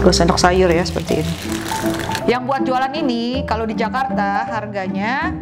2 sendok sayur ya, seperti ini. Yang buat jualan ini kalau di Jakarta harganya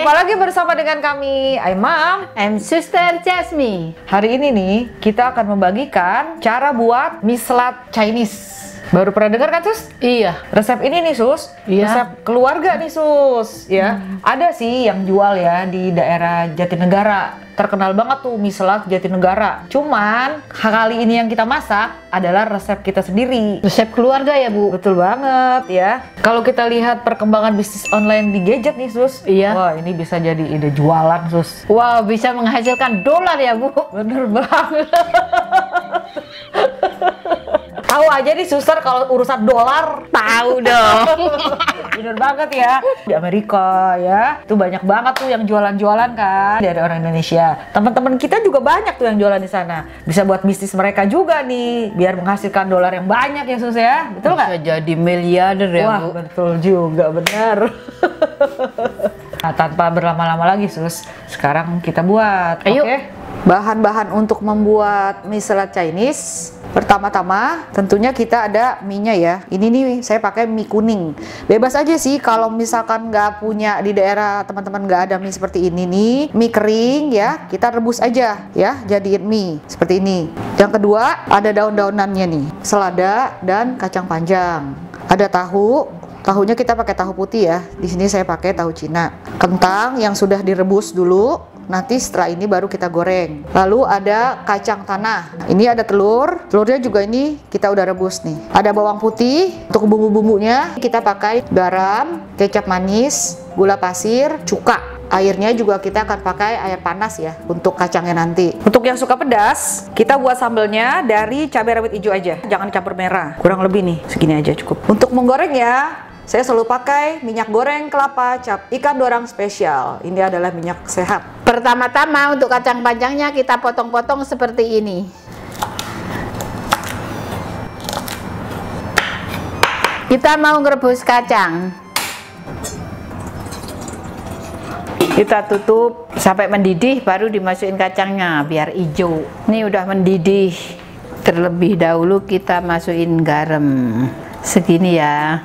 jumpa lagi bersama dengan kami, Aimam, I'm Sister Jasmine. Hari ini nih kita akan membagikan cara buat mie selat Chinese. Baru pernah dengar kan, Sus? Iya. Resep ini nih, Sus. Iya. Resep keluarga nih, Sus. Ya, ada sih yang jual ya di daerah Jatinegara. Terkenal banget tuh mie selat Jatinegara. Cuman kali ini yang kita masak adalah resep kita sendiri. Resep keluarga ya, Bu? Betul banget ya. Kalau kita lihat perkembangan bisnis online di gadget nih, Sus. Iya. Wah, ini bisa jadi ide jualan, Sus. Wow, bisa menghasilkan dolar ya, Bu? Bener banget. Tahu aja nih suster kalau urusan dolar. Tahu dong. Bener banget ya. Di Amerika ya, tuh banyak banget tuh yang jualan-jualan kan dari orang Indonesia. Teman-teman kita juga banyak tuh yang jualan di sana. Bisa buat bisnis mereka juga nih, biar menghasilkan dolar yang banyak ya, Sus ya. Betul nggak? Bisa jadi miliarder ya, Wah, Bu? betul juga, benar. Nah, tanpa berlama-lama lagi, Sus. Sekarang kita buat. Ayo. Oke? Bahan-bahan untuk membuat mie selat Chinese. Pertama-tama tentunya kita ada mie-nya ya. Ini nih saya pakai mie kuning. Bebas aja sih kalau misalkan nggak punya di daerah teman-teman nggak ada mie seperti ini nih, mie kering ya, kita rebus aja ya, jadiin mie seperti ini. Yang kedua ada daun-daunannya nih, selada dan kacang panjang. Ada tahu. Tahunya kita pakai tahu putih ya. Di sini saya pakai tahu Cina. Kentang yang sudah direbus dulu. Nanti setelah ini baru kita goreng. Lalu ada kacang tanah. Ini ada telur. Telurnya juga ini kita udah rebus nih. Ada bawang putih. Untuk bumbu-bumbunya kita pakai garam, kecap manis, gula pasir, cuka. Airnya juga kita akan pakai air panas ya untuk kacangnya nanti. Untuk yang suka pedas, kita buat sambelnya dari cabai rawit hijau aja. Jangan campur merah. Kurang lebih nih, segini aja cukup. Untuk menggorengnya, saya selalu pakai minyak goreng kelapa cap ikan dorang spesial. Ini adalah minyak sehat. Pertama-tama untuk kacang panjangnya kita potong-potong seperti ini. Kita mau ngerebus kacang. Kita tutup sampai mendidih, baru dimasukin kacangnya biar hijau. Ini udah mendidih. Terlebih dahulu kita masukin garam segini ya.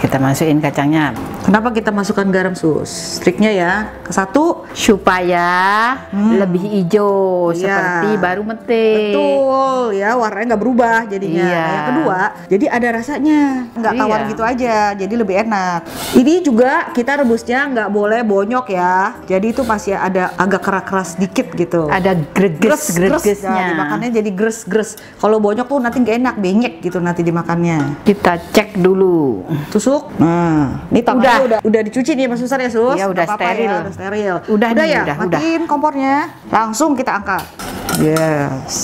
Kita masukin kacangnya. Kenapa kita masukkan garam, Sus? Triknya ya, satu supaya lebih hijau seperti baru metik. Betul ya, warnanya nggak berubah jadinya. Iya. Nah, yang kedua, jadi ada rasanya, nggak tawar gitu aja, jadi lebih enak. Ini juga kita rebusnya nggak boleh bonyok ya, jadi itu masih ada agak keras dikit gitu. Ada greges-gregesnya. Nah, dimakannya jadi gres-gres. Kalau bonyok tuh nanti nggak enak, benyek gitu nanti dimakannya. Kita cek dulu. Tusuk. Nah, ini tangannya udah dicuci nih Mas Susar ya, Sus? Iya, udah steril. Ya, udah steril. Udah nih, ya, udah. matiin kompornya. Langsung kita angkat. Yes.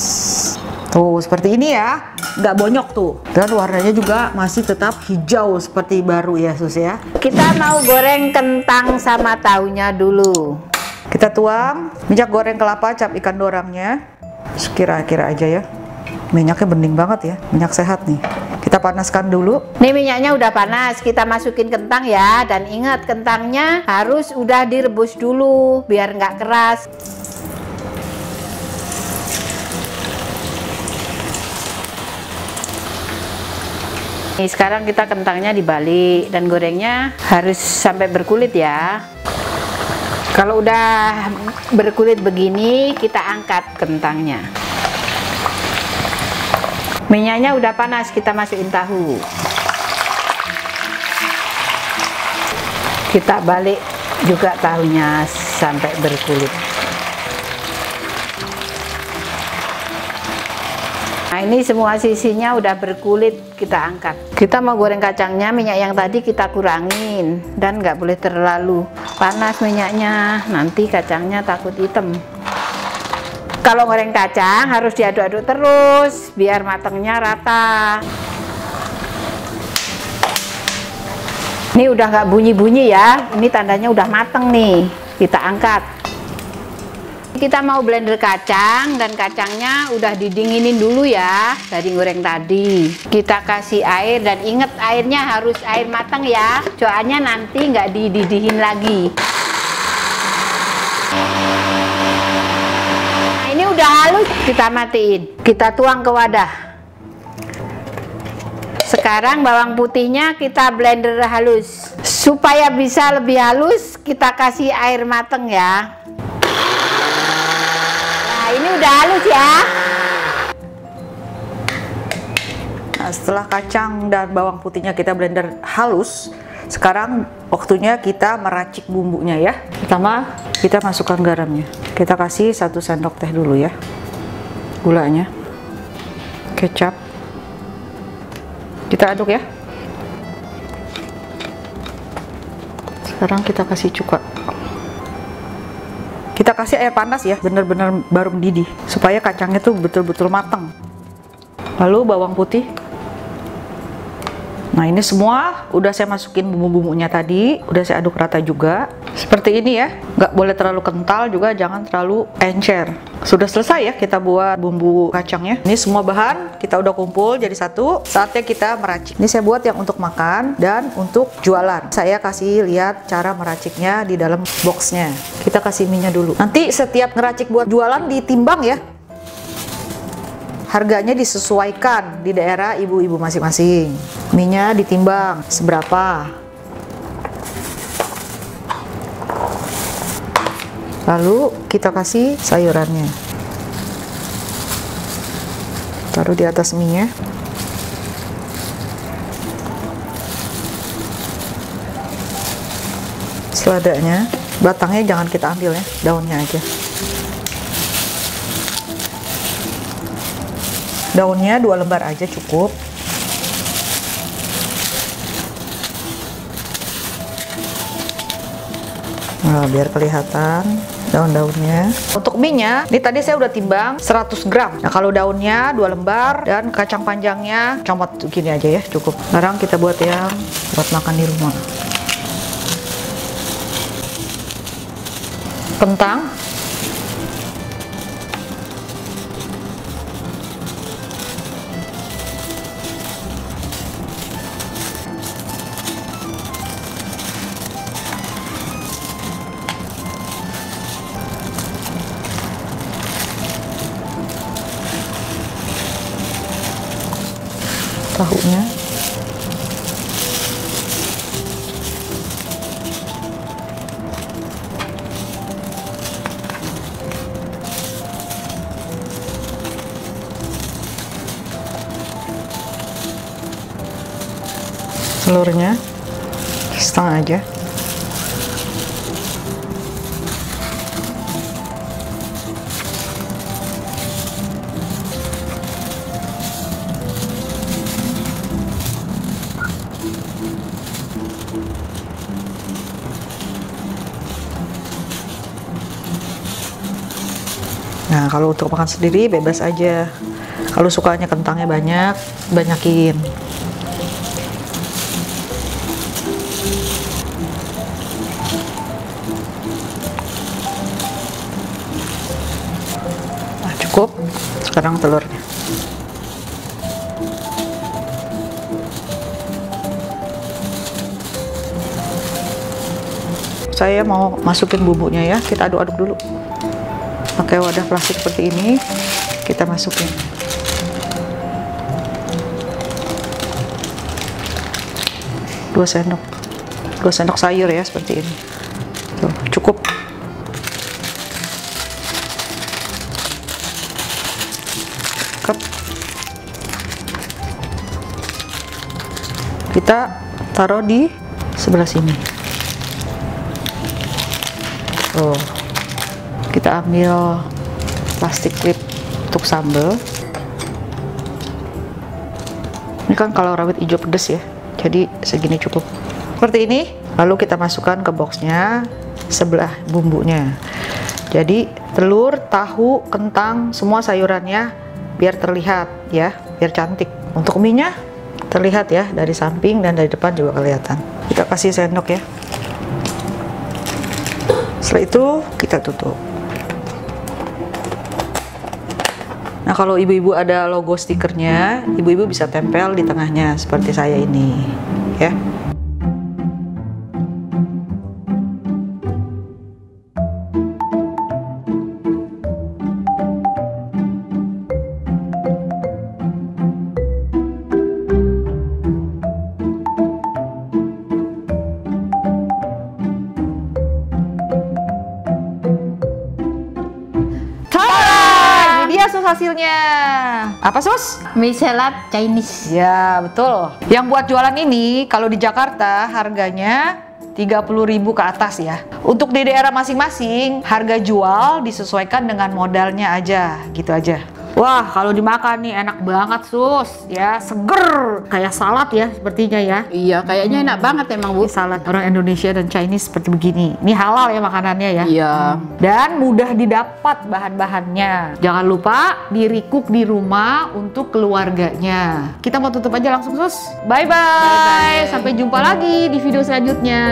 Tuh, seperti ini ya. Nggak bonyok tuh. Dan warnanya juga masih tetap hijau seperti baru ya, Sus ya. Kita mau goreng kentang sama tahunya dulu. Kita tuang minyak goreng kelapa cap ikan dorangnya. Sekira-kira aja ya. Minyaknya bening banget ya, minyak sehat nih. Kita panaskan dulu. Nih minyaknya udah panas, kita masukin kentang ya. Dan ingat kentangnya harus udah direbus dulu biar nggak keras. Nih, sekarang kita kentangnya dibalik dan gorengnya harus sampai berkulit ya. Kalau udah berkulit begini, kita angkat kentangnya. Minyaknya udah panas, kita masukin tahu. Kita balik juga tahunya sampai berkulit. Nah, ini semua sisinya udah berkulit, kita angkat. Kita mau goreng kacangnya, minyak yang tadi kita kurangin dan nggak boleh terlalu panas minyaknya, nanti kacangnya takut hitam. Kalau goreng kacang harus diaduk-aduk terus biar matangnya rata. Ini udah nggak bunyi-bunyi ya, ini tandanya udah mateng nih. Kita angkat. Kita mau blender kacang dan kacangnya udah didinginin dulu ya dari goreng tadi. Kita kasih air dan inget airnya harus air matang ya, soalnya nanti nggak dididihin lagi. Nah, ini udah halus, kita matiin. Kita tuang ke wadah. Sekarang bawang putihnya kita blender halus. Supaya bisa lebih halus, kita kasih air mateng ya. Nah, ini udah halus ya. Nah, setelah kacang dan bawang putihnya kita blender halus, sekarang waktunya kita meracik bumbunya ya. Pertama, kita masukkan garamnya. Kita kasih 1 sendok teh dulu ya. Gulanya. Kecap. Kita aduk ya. Sekarang kita kasih cuka. Kita kasih air panas ya, bener-bener baru mendidih supaya kacangnya tuh betul-betul matang. Lalu bawang putih. Nah, ini semua udah saya masukin bumbu-bumbunya tadi, udah saya aduk rata juga. Seperti ini ya, nggak boleh terlalu kental juga, jangan terlalu encer. Sudah selesai ya kita buat bumbu kacangnya. Ini semua bahan kita udah kumpul jadi satu. Saatnya kita meracik. Ini saya buat yang untuk makan dan untuk jualan. Saya kasih lihat cara meraciknya di dalam boxnya. Kita kasih minyak dulu. Nanti setiap ngeracik buat jualan ditimbang ya. Harganya disesuaikan di daerah ibu-ibu masing-masing. Minyak ditimbang seberapa. Lalu kita kasih sayurannya. Taruh di atas minyak. Seladanya, batangnya jangan kita ambil ya, daunnya aja. Daunnya 2 lembar aja cukup. Nah, biar kelihatan daun-daunnya. Untuk minyak, ini tadi saya udah timbang 100 gram. Nah, kalau daunnya 2 lembar dan kacang panjangnya comot gini aja ya, cukup. Sekarang kita buat yang buat makan di rumah. Kentang. Tahunya, telurnya setengah aja. Nah, kalau untuk makan sendiri bebas aja. Kalau sukanya kentangnya banyak, banyakin. Nah, cukup. Sekarang telurnya. Saya mau masukin bumbunya ya, kita aduk-aduk dulu. Pakai wadah plastik seperti ini, kita masukin. Dua sendok sayur ya, seperti ini. Tuh, cukup. Kita taruh di sebelah sini. Oh. Kita ambil plastik clip untuk sambal. Ini kan kalau rawit hijau pedas ya, jadi segini cukup. Seperti ini. Lalu kita masukkan ke boxnya sebelah bumbunya. Jadi telur, tahu, kentang, semua sayurannya biar terlihat ya, biar cantik. Untuk minyak terlihat ya, dari samping dan dari depan juga kelihatan. Kita kasih sendok ya. Setelah itu kita tutup. Nah, kalau ibu-ibu ada logo stikernya, ibu-ibu bisa tempel di tengahnya seperti saya ini, ya. hasilnya. Apa, Sus? Mie salad Chinese. Ya, betul. Yang buat jualan ini kalau di Jakarta harganya 30.000 ke atas ya. Untuk di daerah masing-masing, harga jual disesuaikan dengan modalnya aja, gitu aja. Wah, kalau dimakan nih enak banget, Sus. Ya, seger. Kayak salad ya, sepertinya ya. Iya, kayaknya enak banget emang, Bu. Ini salad orang Indonesia dan Chinese seperti begini. Ini halal ya makanannya ya. Iya. Dan mudah didapat bahan-bahannya. Jangan lupa di-recook di rumah untuk keluarganya. Kita mau tutup aja langsung, Sus. Bye-bye. Bye-bye. Sampai jumpa lagi di video selanjutnya.